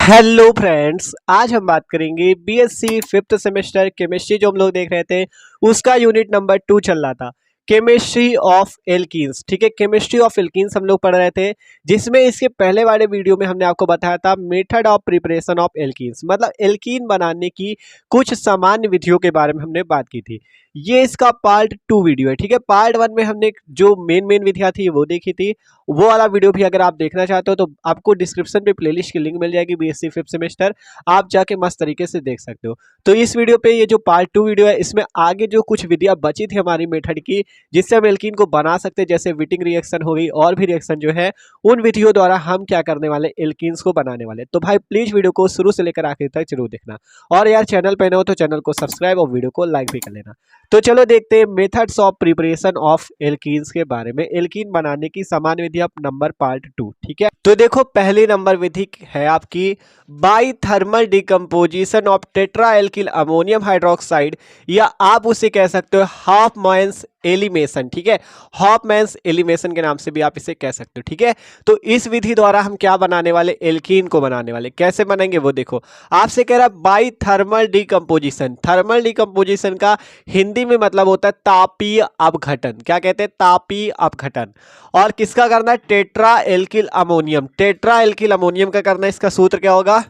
Hello friends, आज हम बात करेंगे बीएससी फिफ्थ सेमेस्टर केमिस्ट्री जो हम लोग देख रहे थे उसका यूनिट नंबर 2 चल रहा था। Chemistry of alkenes. ठीक है, केमिस्ट्री ऑफ एल्कीन्स हम लोग पढ़ रहे थे, जिसमें इसके पहले वाले वीडियो में हमने आपको बताया था method of preparation of alkenes, मतलब एल्कीन बनाने की कुछ सामान्य विधियों के बारे में हमने बात की थी। ये इसका पार्ट 2 वीडियो है। ठीक है, पार्ट 1 में हमने जो मेन विधियां थी वो देखी थी। वो वाला वीडियो भी अगर आप देखना चाहते हो तो आपको डिस्क्रिप्शन पे प्लेलिस्ट की लिंक मिल जाएगी, बीएससी फिफ्थ सेमेस्टर, आप जाके मस्त तरीके से देख सकते हो। तो इस वीडियो पे ये जो पार्ट 2 वीडियो है, इसमें आगे जो कुछ विधियां बची थी हमारी मेथड की, जिससे हम एल्कीन को बना सकते हैं, जैसे विटिंग रिएक्शन हो गई और भी रिएक्शन जो है, उन विधियों द्वारा हम क्या करने वाले, एल्कीन्स को बनाने वाले। तो भाई प्लीज वीडियो को शुरू से लेकर आखिर तक जरूर देखना, और यार चैनल पे न हो तो चैनल को सब्सक्राइब और वीडियो को लाइक भी कर लेना। तो चलो देखते हैं methods of preparation of alkenes के बारे में, एल्कीन बनाने की सामान्य विधि अब नंबर पार्ट 2। ठीक है, तो देखो पहली नंबर विधि है आपकी by thermal decomposition of tetra alkyl ammonium hydroxide, या आप उसे कह सकते हो हॉफमैन्स एलिमेशन। ठीक है, हॉफमैन्स एलिमेशन के नाम से भी आप इसे कह सकते हो। ठीक है, तो इस विधि द्वारा हम क्या बनाने वाले, एल्कीन को बनाने वाले। कैसे बनेंगे वो देखो, आपसे कह रहा है by thermal decomposition. Thermal decomposition का हिंदी में मतलब होता है तापीय अपघटन। क्या कहते हैं, तापीय अपघटन। और किसका करना है, tetra alkyl ammonium. Tetra alkyl ammonium का करना है, इसका सूत्र क्या होगा।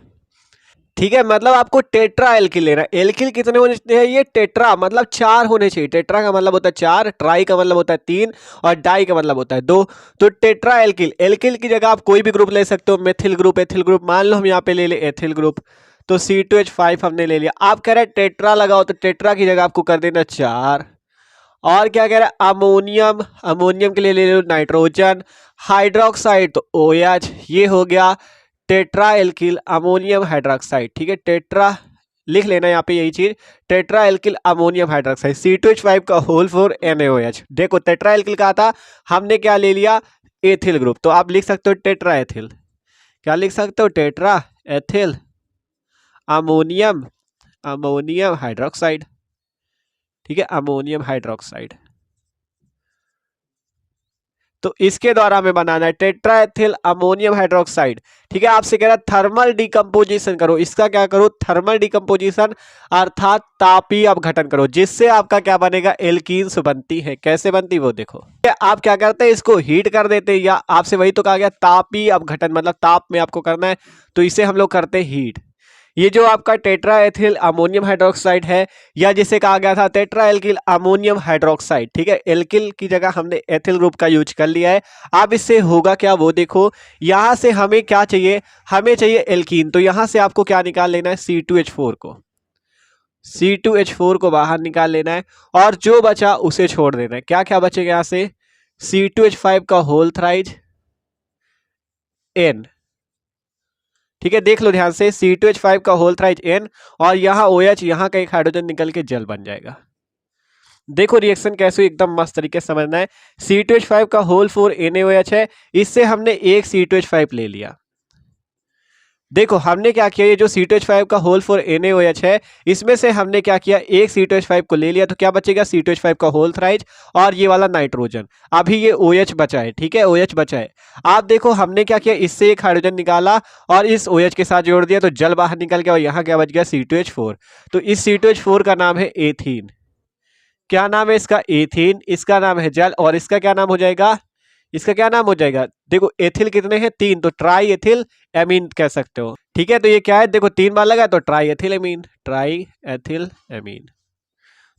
ठीक है, मतलब आपको टेट्रा एल्किल लेना है। एल्किल कितने होने चाहिए, टेट्रा मतलब 4 होने चाहिए। टेट्रा का मतलब होता है 4, ट्राई का मतलब होता है 3, और डाई का मतलब होता है 2। तो टेट्रा एल्किल, एल्किल की जगह आप कोई भी ग्रुप ले सकते हो, मेथिल ग्रुप, एथिल ग्रुप। मान लो हम यहाँ पे ले ले एथिल ग्रुप, तो C2H5 हमने ले लिया। आप कह रहे हैं टेट्रा लगाओ, तो टेट्रा की जगह आपको कर देना 4। और क्या कह रहा है, अमोनियम, अमोनियम के लिए ले लो नाइट्रोजन। हाइड्रोक्साइड तो OH, ये हो गया टेट्रा एल्किल अमोनियम हाइड्रोक्साइड। ठीक है, टेट्रा लिख लेना यहाँ पे यही चीज, tetra alkyl ammonium hydroxide. C2H5 का होल 4 NaOH। देखो टेट्रा एल्किल कहा था, हमने क्या ले लिया, एथिल ग्रुप। तो आप लिख सकते हो टेट्रा एथिल। क्या लिख सकते हो, tetra ethyl ammonium, ammonium hydroxide. ठीक है, अमोनियम हाइड्रोक्साइड। तो इसके द्वारा हमें बनाना है टेट्राएथिल अमोनियम हाइड्रोक्साइड। ठीक है, आपसे कह रहा है थर्मल डिकम्पोजिशन करो। इसका क्या करो, थर्मल डिकम्पोजिशन अर्थात तापीय अपघटन करो, जिससे आपका क्या बनेगा, एल्कीन्स बनती है। कैसे बनती वो देखो, आप क्या करते हैं, इसको हीट कर देते हैं, या आपसे वही तो कहा गया तापीय अपघटन, मतलब ताप में आपको करना है, तो इसे हम लोग करते हैं हीट। ये जो आपका टेट्रा एथिल अमोनियम हाइड्रोक्साइड है, या जिसे कहा गया था टेट्रा एल्किल अमोनियम हाइड्रोक्साइड। ठीक है, एल्किल की जगह हमने एथिल ग्रुप का यूज कर लिया है। अब इससे होगा क्या वो देखो, यहां से हमें क्या चाहिए, हमें चाहिए एल्कीन। तो यहां से आपको क्या निकाल लेना है, C2H4 को, C2H4 को बाहर निकाल लेना है, और जो बचा उसे छोड़ देना है। क्या क्या बचेगा यहां से, C2H5 का होल थ्राइज N। ठीक है, देख लो ध्यान से, C2H5 का होल थ्राइज N, और यहाँ OH, यहाँ का एक हाइड्रोजन निकल के जल बन जाएगा। देखो रिएक्शन कैसे, एकदम मस्त तरीके से समझना है। C2H5 का होल 4 NaOH है, इससे हमने एक C2H5 ले लिया। देखो हमने क्या किया, ये जो C2H5 का होल 4 NaOH है, इसमें से हमने क्या किया, एक C2H5 को ले लिया, तो क्या बचेगा, C2H5 का होल थ्राइज और ये वाला नाइट्रोजन। अभी ये OH बचा है। ठीक है, OH बचा है। आप देखो हमने क्या किया, इससे एक हाइड्रोजन निकाला और इस OH के साथ जोड़ दिया, तो जल बाहर निकल गया, और यहाँ क्या बच गया, C2H4। तो इस C2H4 का नाम है एथीन। क्या नाम है इसका, एथीन। इसका नाम है जल, और इसका क्या नाम हो जाएगा, इसका क्या नाम हो जाएगा, देखो एथिल कितने हैं, 3, तो ट्राई एथिल एमीन कह सकते हो। ठीक है, तो ये क्या है, देखो 3 बार लगा तो try ethyl amine, try ethyl amine.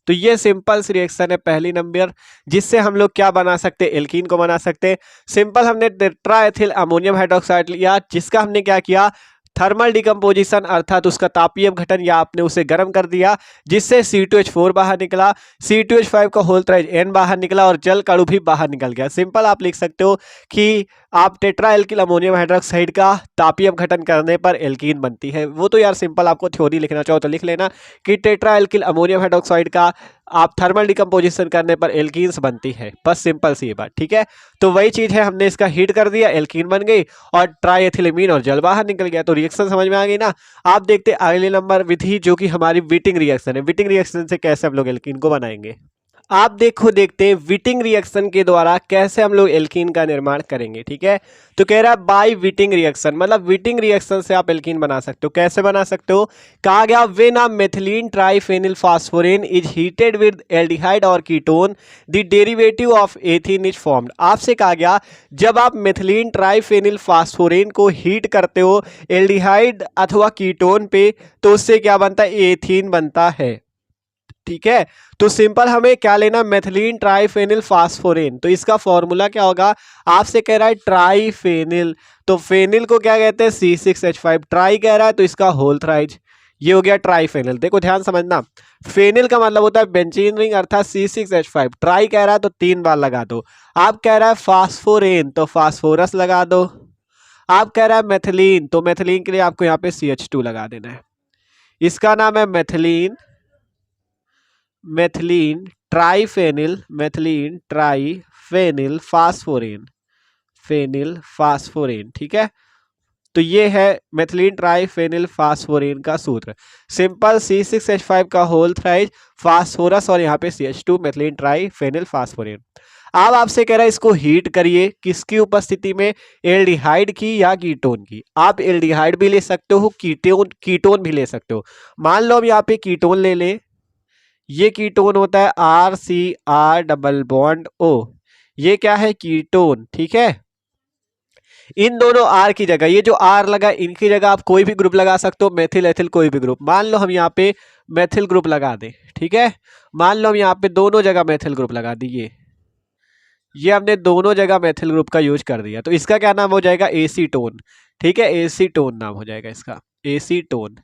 तो ये सिंपल सी रिएक्शन है पहली नंबर, जिससे हम लोग क्या बना सकते हैं, एल्कीन को बना सकते हैं। सिंपल हमने टेट्रा एथिल अमोनियम हाइड्रोक्साइड लिया, जिसका हमने क्या किया, थर्मल डिकम्पोजिशन अर्थात उसका तापीय अपघटन, या आपने उसे गर्म कर दिया, जिससे C2H4 बाहर निकला, C2H5 का होल थ्राइज N बाहर निकला, और जल का अणु भी बाहर निकल गया। सिंपल आप लिख सकते हो कि आप टेट्रा एल्किल अमोनियम हाइड्रोक्साइड का तापीय अपघटन करने पर एल्कीन बनती है। वो तो यार सिंपल, आपको थ्योरी लिखना चाहो तो लिख लेना कि टेट्रा एल्किल अमोनियम हाइड्रोक्साइड का आप थर्मल डिकम्पोजिशन करने पर एल्कीन्स बनती है। बस सिंपल सी ये बात। ठीक है, तो वही चीज है, हमने इसका हीट कर दिया, एल्कीन बन गई, और ट्राईएथिलीमीन और जल बाहर निकल गया। तो रिएक्शन समझ में आ गई ना। आप देखते हैं अगले नंबर विधि, जो कि हमारी विटिंग रिएक्शन है। विटिंग रिएक्शन से कैसे हम लोग एल्कीन को बनाएंगे। आप देखते हैं विटिंग रिएक्शन के द्वारा कैसे हम लोग एल्कीन का निर्माण करेंगे। ठीक है, तो कह रहा है बाय विटिंग रिएक्शन, मतलब विटिंग रिएक्शन से आप एल्कीन बना सकते हो। कैसे बना सकते हो, कहा गया when a methylene triphenyl phosphorane is heated with aldehyde और ketone the derivative of ethene is formed. आपसे कहा गया जब आप मेथिलीन ट्राइफेनिल फास्फोरेन को हीट करते हो एल्डिहाइड अथवा कीटोन पे, तो उससे क्या बनता है, एथीन बनता है। ठीक है, तो सिंपल हमें क्या लेना, मेथिलीन ट्राइफेनिल फास्फोरेन, तो इसका फॉर्मूला क्या होगा, आपसे कह रहा है ट्राइफेनिल, तो फेनिल को क्या कहते हैं, C6H5, ट्राई कह रहा है तो इसका होल थ्राइज, ये हो गया ट्राइफेनिल। देखो ध्यान समझना, फेनिल का मतलब होता है बेंजीन रिंग अर्थात C6H5, ट्राई कह रहा है तो 3 बार लगा दो। आप कह रहा है फास्फोरेन तो फास्फोरस लगा दो। आप कह रहा है मेथिलीन, तो मेथिलीन के लिए आपको यहाँ पे CH2 लगा देना है। इसका नाम है मेथिलीन ट्राइफेनिल फास्फोरेन, फेनिल फास्फोरेन। ठीक है, तो ये है मेथिलीन ट्राइफेनिल फास्फोरेन का सूत्र, सिंपल C6H5 का होल थ्राइज, फास्फोरस और यहाँ पे CH2, मेथिलीन ट्राइफेनिल फास्फोरेन। अब आपसे कह रहा है इसको हीट करिए, किसकी उपस्थिति में, एल्डिहाइड की या कीटोन की। आप एल्डिहाइड भी ले सकते हो, कीटोन भी ले सकते हो। मान लो हम यहाँ पे कीटोन ले लें, ये कीटोन होता है RCr डबल बॉन्ड O, ये क्या है, कीटोन। ठीक है, इन दोनों R की जगह, ये जो R लगा इनकी जगह आप कोई भी ग्रुप लगा सकते हो, मेथिल एथिल कोई भी ग्रुप। मान लो हम यहाँ पे मेथिल ग्रुप लगा दें। ठीक है, मान लो हम यहाँ पे दोनों जगह मेथिल ग्रुप लगा दिए, ये हमने दोनों जगह मेथिल ग्रुप का यूज कर दिया, तो इसका क्या नाम हो जाएगा, एसीटोन। ठीक है, एसीटोन नाम हो जाएगा इसका, एसीटोन।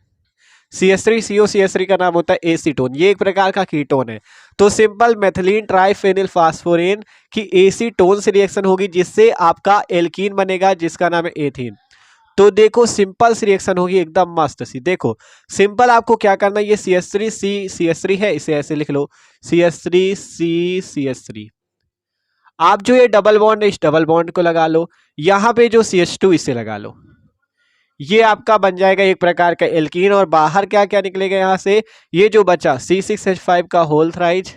CH3CO CH3 का नाम होता है एसीटोन, ये एक प्रकार का कीटोन है। तो सिंपल मेथिलीन ट्राइफेनिल फास्फोरेन की एसीटोन से रिएक्शन होगी जिससे आपका एल्कीन बनेगा जिसका नाम है एथीन। तो देखो सिंपल सी रिएक्शन होगी एकदम मस्त सी। देखो सिंपल आपको क्या करना है, ये CH3C है, इसे ऐसे लिख लो CH3C आप जो ये डबल बॉन्ड है इस डबल बॉन्ड को लगा लो, यहाँ पे जो CH2 इसे लगा लो, ये आपका बन जाएगा एक प्रकार का एल्कीन। और बाहर क्या क्या निकलेगा यहाँ से, ये जो बचा C6H5 का होल थ्राइज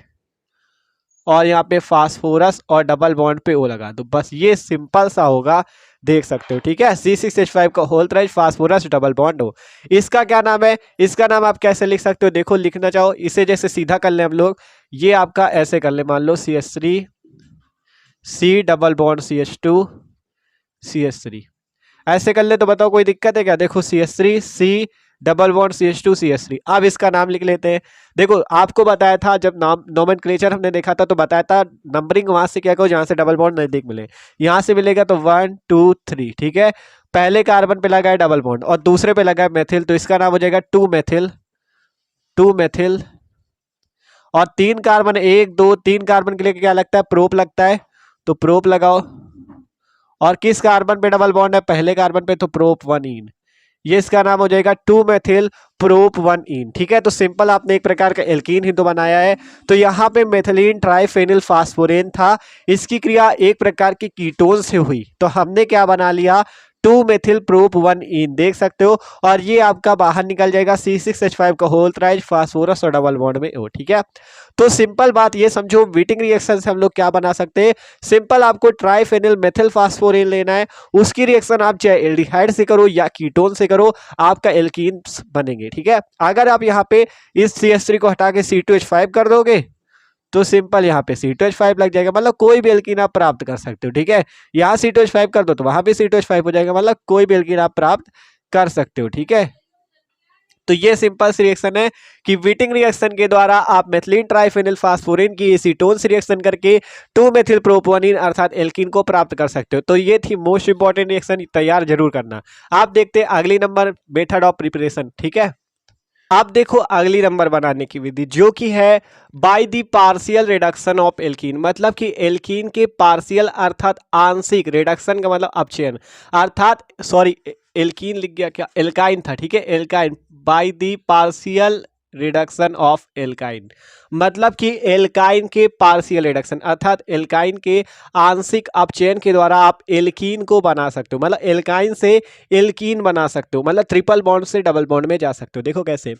और यहाँ पे फास्फोरस और डबल बॉन्ड पे O लगा दो, बस ये सिंपल सा होगा, देख सकते हो। ठीक है, C6H5 का whole thrice phosphorus double bond O, इसका क्या नाम है, इसका नाम आप कैसे लिख सकते हो, देखो लिखना चाहो इसे जैसे सीधा कर ले हम लोग, ये आपका ऐसे कर ले, मान लो CH3 C double bond CH2 ऐसे कर ले, तो बताओ कोई दिक्कत है क्या। देखो CH3C डबल बॉन्ड CH2 अब इसका नाम लिख लेते हैं। देखो आपको बताया था जब नाम नोमेनक्लेचर हमने देखा था तो बताया था नंबरिंग वहां से क्या करो जहां से डबल बॉन्ड नजदीक मिले, यहाँ से मिलेगा तो 1 2 3। ठीक है, पहले कार्बन पे लगा है डबल बॉन्ड और दूसरे पे लगा है मेथिल, तो इसका नाम हो जाएगा 2 मेथिल। और 3 कार्बन 1 2 3 कार्बन के लिए क्या लगता है, प्रोप लगता है, तो प्रोप लगाओ। और किस कार्बन पे डबल बॉन्ड है, पहले कार्बन पे, तो प्रोप 1 इन, ये इसका नाम हो जाएगा 2 मेथिल प्रोप 1 इन। ठीक है, तो सिंपल आपने एक प्रकार का एल्कीन ही तो बनाया है। तो यहाँ पे मेथिलीन ट्राइफेनिल फास्फोरेन था, इसकी क्रिया एक प्रकार की कीटोन से हुई, तो हमने क्या बना लिया, 2 मेथिल प्रोप 1 इन, देख सकते हो। और ये आपका बाहर निकल जाएगा C6H5 का होल थ्राइज फास्फोरस और डबल बॉन्ड में O। ठीक है, तो सिंपल बात ये समझो, विटिंग रिएक्शन से हम लोग क्या बना सकते हैं, सिंपल आपको ट्राइफेनिल मेथिल फास्फोरेन लेना है, उसकी रिएक्शन आप चाहे एल्डिहाइड से करो या कीटोन से करो, आपका एल्कीन्स बनेंगे। ठीक है, अगर आप यहाँ पे इस CH3 को हटा के C2H5 कर दोगे तो सिंपल यहाँ पे C2H5 लग जाएगा, मतलब कोई भी एल्कीन आप प्राप्त कर सकते हो। ठीक है, यहाँ C2H5 कर दो तो वहां पे C2H5 हो जाएगा, मतलब कोई भी एल्कीन आप प्राप्त कर सकते हो। ठीक है, तो ये सिंपल सी रिएक्शन है कि विटिंग रिएक्शन के द्वारा आप मेथिलीन ट्राइफेनिल फास्फोरेन की एसीटोन से रिएक्शन करके 2 मेथिल प्रोपोनिन अर्थात एल्कीन को प्राप्त कर सकते हो। तो ये थी मोस्ट इंपॉर्टेंट रिएक्शन, तैयार जरूर करना। आप देखते हैं अगली नंबर मेथड ऑफ प्रिपरेशन। ठीक है, आप देखो अगली नंबर बनाने की विधि जो कि है by the partial reduction of alkene, मतलब कि एल्कीन के पार्शियल अर्थात आंशिक, रिडक्शन का मतलब अपचयन, अर्थात सॉरी एल्कीन लिख गया क्या, एल्काइन था। ठीक है, alkyne by the partial reduction of alkyne, मतलब कि एल्काइन के पार्शियल रिडक्शन अर्थात एल्काइन के आंशिक अपचयन के द्वारा आप एल्कीन को बना सकते हो, मतलब एल्काइन से एल्कीन बना सकते हो, मतलब ट्रिपल बॉन्ड से डबल बॉन्ड में जा सकते हो। देखो कैसे,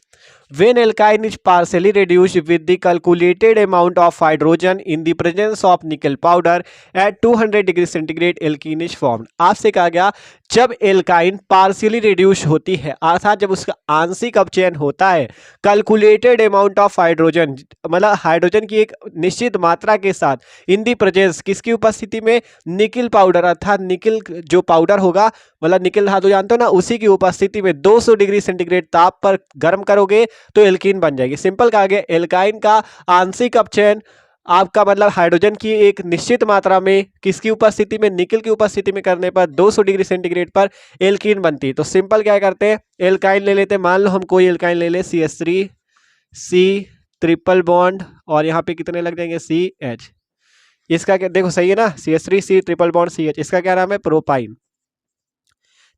when alkyne is partially reduced with the calculated amount of hydrogen in the presence of nickel powder at 200 degree centigrade alkene is formed. आपसे कहा गया जब एल्काइन पार्शियली रिड्यूस होती है अर्थात जब उसका आंशिक अपचयन होता है कैलकुलेटेड अमाउंट ऑफ हाइड्रोजन, मतलब हाइड्रोजन की एक निश्चित मात्रा के साथ, इन दी प्रेजेंस किसकी उपस्थिति में, निकिल पाउडर अर्थात निकिल जो पाउडर होगा, मतलब निकिल धातु जानते हो ना, उसी की उपस्थिति में 200 डिग्री सेंटीग्रेड ताप पर गर्म करोगे तो एल्कीन बन जाएगी। सिंपल कहा गया एल्काइन का आंशिक अपचयन आपका मतलब हाइड्रोजन की एक निश्चित मात्रा में किसकी उपस्थिति में, निकिल की उपस्थिति में करने पर 200 डिग्री सेंटीग्रेड पर एल्कीन बनती है। तो सिंपल क्या करते हैं, एल्काइन ले लेते हैं। मान लो हम कोई एल्काइन ले ले CH3 C ट्रिपल बॉन्ड और यहाँ पे कितने लग जाएंगे CH, इसका क्या देखो सही है ना, CH3 C triple bond CH, इसका क्या नाम है, प्रोपाइन।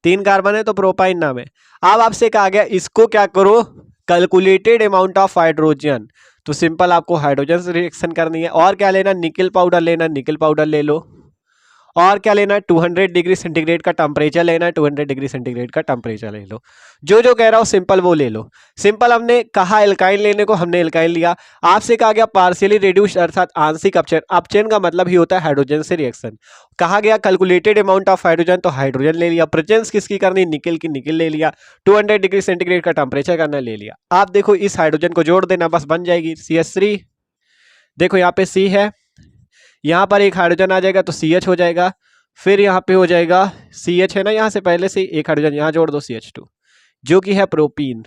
3 कार्बन है तो प्रोपाइन नाम है। अब आपसे कहा गया इसको क्या करो, कैलकुलेटेड अमाउंट ऑफ हाइड्रोजन, तो सिंपल आपको हाइड्रोजन से रिएक्शन करनी है। और क्या लेना, निकिल पाउडर लेना, निकिल पाउडर ले लो। और क्या लेना है, 200 डिग्री सेंटीग्रेड का टेम्परेचर लेना है, 200 डिग्री सेंटीग्रेड का टेम्परेचर ले लो। जो जो कह रहा हूं सिंपल वो ले लो। सिंपल हमने कहा एल्काइन लेने को, हमने एल्काइन लिया। आपसे कहा गया पार्शियली रिड्यूस्ड अर्थात आंशिक अपचयन, अपचयन का मतलब ही होता है हाइड्रोजन से रिएक्शन। कहा गया कैलकुलेटेड अमाउंट ऑफ हाइड्रोजन, तो हाइड्रोजन ले लिया। प्रेजेंस किसकी करनी, निकिल की, निकिल ले लिया। 200 डिग्री सेंटीग्रेड का टेम्परेचर करना, ले लिया। आप देखो इस हाइड्रोजन को जोड़ देना, बस बन जाएगी CH3। देखो यहाँ पे C है, यहाँ पर एक हाइड्रोजन आ जाएगा तो CH हो जाएगा, फिर यहाँ पे हो जाएगा CH है ना, यहाँ से पहले से एक हाइड्रोजन यहाँ जोड़ दो CH2 जो कि है प्रोपीन।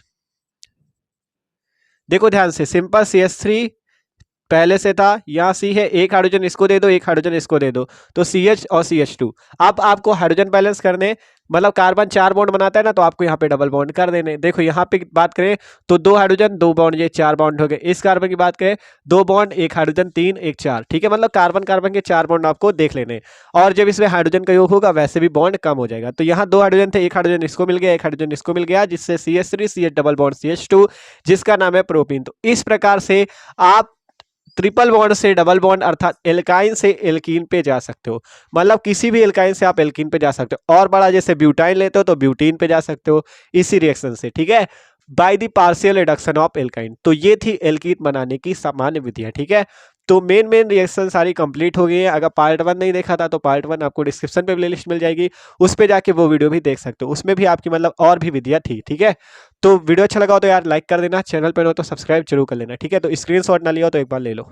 देखो ध्यान से, सिंपल CH3 पहले से था, यहाँ C है, एक हाइड्रोजन इसको दे दो, एक हाइड्रोजन इसको दे दो, तो CH और CH2। अब आपको हाइड्रोजन बैलेंस करने, मतलब कार्बन 4 बॉन्ड बनाता है ना, तो आपको यहाँ पे डबल बॉन्ड कर देने। देखो यहाँ पे बात करें तो 2 हाइड्रोजन 2 बॉन्ड, ये 4 बॉन्ड हो गए। इस कार्बन की बात करें 2 बॉन्ड, 1 हाइड्रोजन 3 1 4, ठीक है, मतलब कार्बन कार्बन के 4 बॉन्ड आपको देख लेने। और जब इसमें हाइड्रोजन का योग होगा वैसे भी बॉन्ड कम हो जाएगा। तो यहाँ 2 हाइड्रोजन थे, एक हाइड्रोजन इसको मिल गया, एक हाइड्रोजन इसको मिल गया, जिससे CH3 CH double bond CH2 जिसका नाम है प्रोपीन। तो इस प्रकार से आप ट्रिपल बॉन्ड से डबल बॉन्ड अर्थात एल्काइन से एल्कीन पे जा सकते हो, मतलब किसी भी एल्काइन से आप एल्कीन पे जा सकते हो। और बड़ा जैसे ब्यूटाइन लेते हो तो ब्यूटीन पे जा सकते हो इसी रिएक्शन से, ठीक है, by the partial reduction of alkyne. तो ये थी एल्कीन बनाने की सामान्य विधियां, ठीक है। तो मेन रिएक्शन सारी कंप्लीट हो गई है। अगर पार्ट 1 नहीं देखा था तो पार्ट 1 आपको डिस्क्रिप्शन पे प्लेलिस्ट मिल जाएगी, उस पे जाके वो वीडियो भी देख सकते हो, उसमें भी आपकी मतलब और भी विधियां थी, ठीक है। तो वीडियो अच्छा लगा हो तो यार लाइक कर देना, चैनल पर हो तो सब्सक्राइब जरूर कर लेना, ठीक है। तो स्क्रीनशॉट ना लिया हो तो एक बार ले लो।